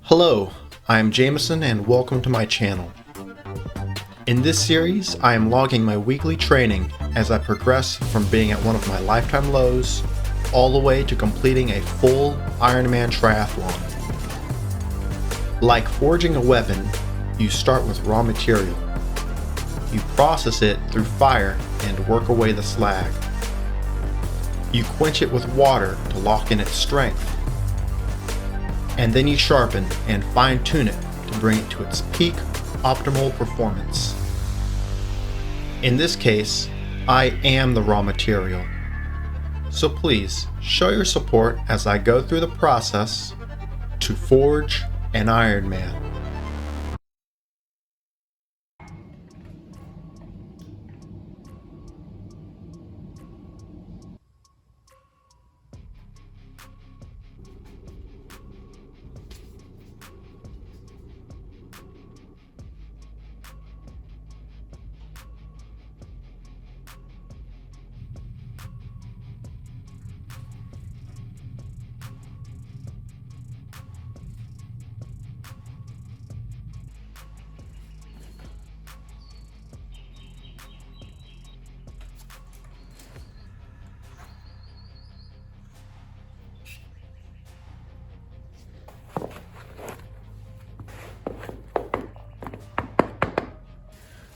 Hello, I am Jameson and welcome to my channel. In this series, I am logging my weekly training as I progress from being at one of my lifetime lows all the way to completing a full Ironman triathlon. Like forging a weapon, you start with raw material. You process it through fire and work away the slag. You quench it with water to lock in its strength. And then you sharpen and fine-tune it to bring it to its peak optimal performance. In this case, I am the raw material. So please, show your support as I go through the process to forge an Ironman.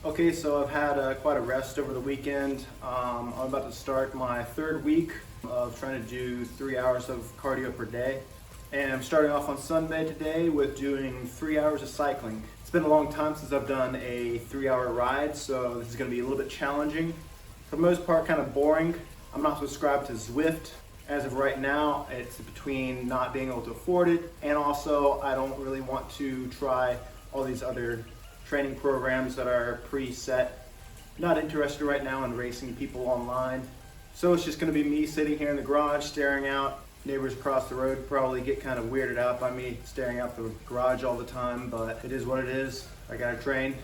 Okay, so I've had quite a rest over the weekend. I'm about to start my third week of trying to do 3 hours of cardio per day. And I'm starting off on Sunday today with doing 3 hours of cycling. It's been a long time since I've done a 3-hour ride, so this is going to be a little bit challenging. For the most part, kind of boring. I'm not subscribed to Zwift. As of right now, it's between not being able to afford it, and also I don't really want to try all these other training programs that are preset. Not interested right now in racing people online. So it's just going to be me sitting here in the garage staring out. Neighbors across the road probably get kind of weirded out by me staring out the garage all the time, but it is what it is. I gotta train.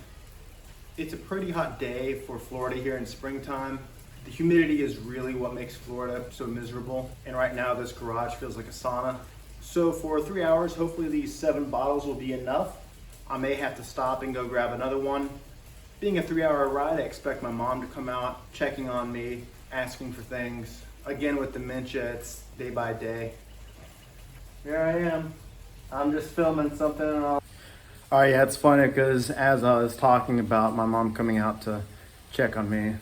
It's a pretty hot day for Florida here in springtime. The humidity is really what makes Florida so miserable. And right now this garage feels like a sauna. So for 3 hours, hopefully these 7 bottles will be enough. I may have to stop and go grab another one. Being a 3-hour ride, I expect my mom to come out, checking on me, asking for things. Again, with dementia, it's day by day. Here I am. I'm just filming something and all. Oh yeah, it's funny because as I was talking about my mom coming out to check on me,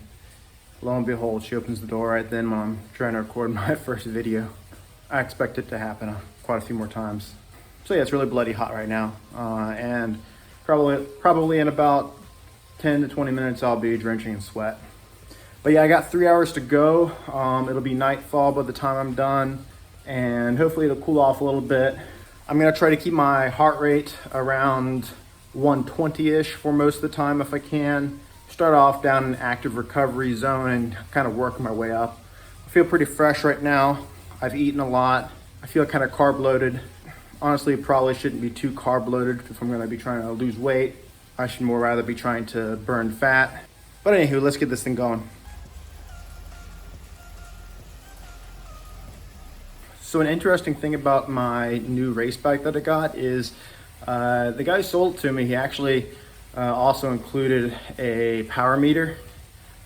lo and behold, she opens the door right then when I'm trying to record my first video. I expect it to happen quite a few more times. So yeah, it's really bloody hot right now, and probably in about 10 to 20 minutes I'll be drenching in sweat. But yeah, I got 3 hours to go. It'll be nightfall by the time I'm done, and hopefully it'll cool off a little bit. I'm gonna try to keep my heart rate around 120-ish for most of the time if I can. Start off down in active recovery zone and kind of work my way up. I feel pretty fresh right now. I've eaten a lot. I feel kind of carb loaded. Honestly, probably shouldn't be too carb loaded if I'm gonna be trying to lose weight. I should more rather be trying to burn fat. But anywho, let's get this thing going. So an interesting thing about my new race bike that I got is the guy who sold it to me, he actually also included a power meter.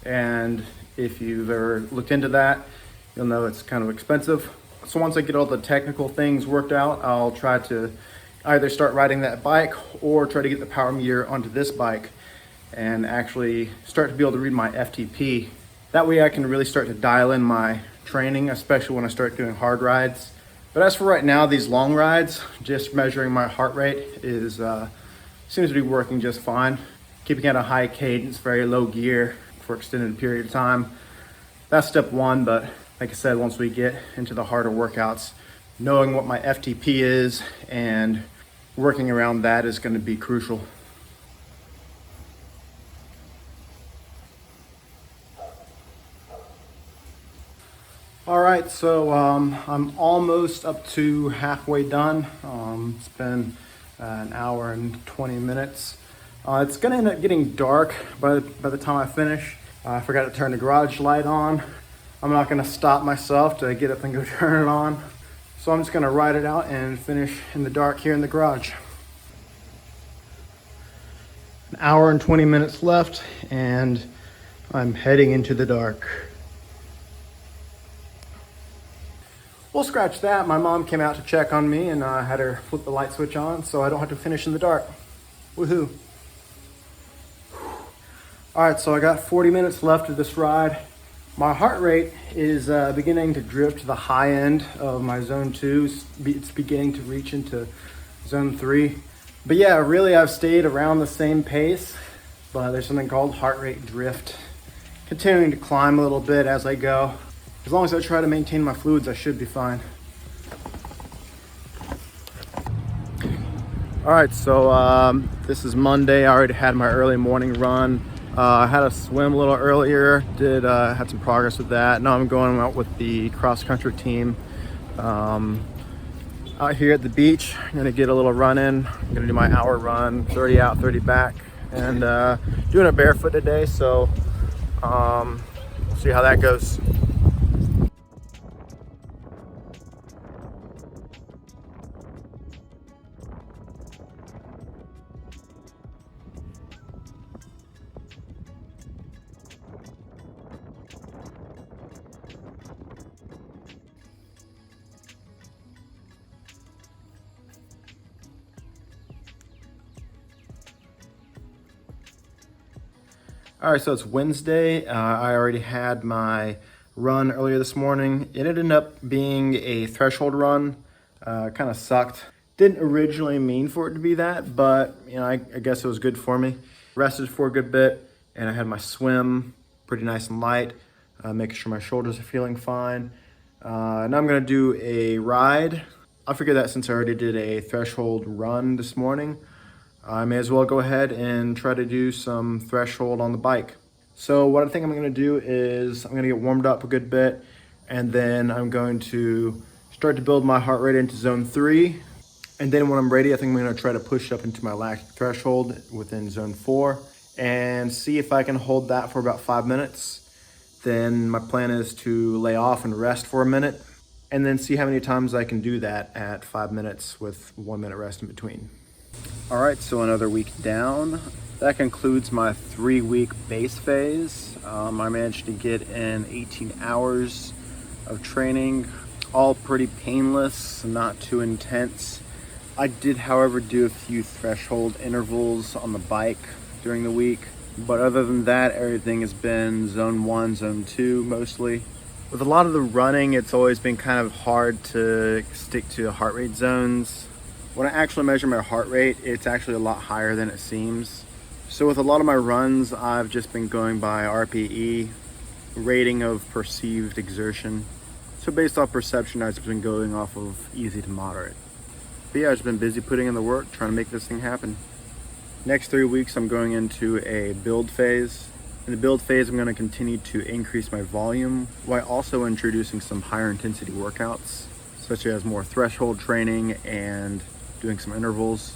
And if you've ever looked into that, you'll know it's kind of expensive. So once I get all the technical things worked out, I'll try to either start riding that bike or try to get the power meter onto this bike and actually start to be able to read my FTP. That way I can really start to dial in my training, especially when I start doing hard rides. But as for right now, these long rides, just measuring my heart rate is seems to be working just fine. Keeping at a high cadence, very low gear for extended period of time. That's step one, but like I said, once we get into the harder workouts, knowing what my FTP is and working around that is going to be crucial. All right, so I'm almost up to halfway done. It's been an hour and 20 minutes. It's gonna end up getting dark by the time I finish. I forgot to turn the garage light on. I'm not gonna stop myself to get up and go turn it on. So I'm just gonna ride it out and finish in the dark here in the garage. An hour and 20 minutes left, and I'm heading into the dark. We'll scratch that. My mom came out to check on me, and I had her flip the light switch on so I don't have to finish in the dark. Woohoo. All right, so I got 40 minutes left of this ride. My heart rate is beginning to drift to the high end of my zone 2. It's beginning to reach into zone 3. But yeah, really I've stayed around the same pace, but there's something called heart rate drift. Continuing to climb a little bit as I go. As long as I try to maintain my fluids, I should be fine. All right, so this is Monday. I already had my early morning run. I had a swim a little earlier, had some progress with that. Now I'm going out with the cross-country team out here at the beach. I'm gonna get a little run in. I'm gonna do my hour run, 30 out, 30 back, and doing it barefoot today, so we'll see how that goes. All right, so it's Wednesday. I already had my run earlier this morning. It ended up being a threshold run. Kind of sucked. Didn't originally mean for it to be that, but you know, I guess it was good for me. Rested for a good bit, and I had my swim pretty nice and light, making sure my shoulders are feeling fine. Now I'm gonna do a ride. I figured that since I already did a threshold run this morning, I may as well go ahead and try to do some threshold on the bike. So what I think I'm gonna do is I'm gonna get warmed up a good bit, and then I'm going to start to build my heart rate into zone 3. And then when I'm ready, I think I'm gonna try to push up into my lactic threshold within zone 4 and see if I can hold that for about 5 minutes. Then my plan is to lay off and rest for a minute, and then see how many times I can do that at 5 minutes with 1 minute rest in between. All right, so another week down. That concludes my 3-week base phase. I managed to get in 18 hours of training, all pretty painless, not too intense. I did, however, do a few threshold intervals on the bike during the week, but other than that, everything has been zone 1, zone 2 mostly. With a lot of the running, it's always been kind of hard to stick to heart rate zones. When I actually measure my heart rate, it's actually a lot higher than it seems. So with a lot of my runs, I've just been going by RPE, rating of perceived exertion. So based off perception, I've just been going off of easy to moderate. But yeah, I've just been busy putting in the work, trying to make this thing happen. Next 3 weeks, I'm going into a build phase. In the build phase, I'm gonna continue to increase my volume while also introducing some higher intensity workouts, such as more threshold training and doing some intervals.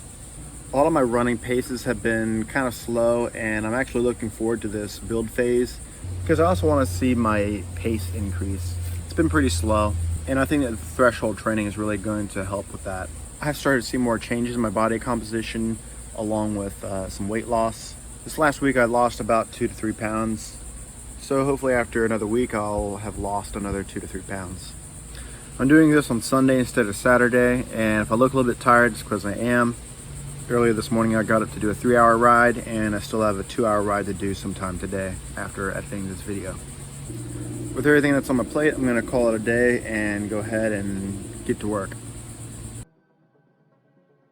A lot of my running paces have been kind of slow, and I'm actually looking forward to this build phase because I also want to see my pace increase. It's been pretty slow, and I think that threshold training is really going to help with that. I've started to see more changes in my body composition along with some weight loss. This last week I lost about 2 to 3 pounds, so hopefully after another week I'll have lost another 2 to 3 pounds. I'm doing this on Sunday instead of Saturday, and if I look a little bit tired, it's because I am. Earlier this morning I got up to do a 3-hour ride, and I still have a 2-hour ride to do sometime today after editing this video. With everything that's on my plate, I'm gonna call it a day and go ahead and get to work.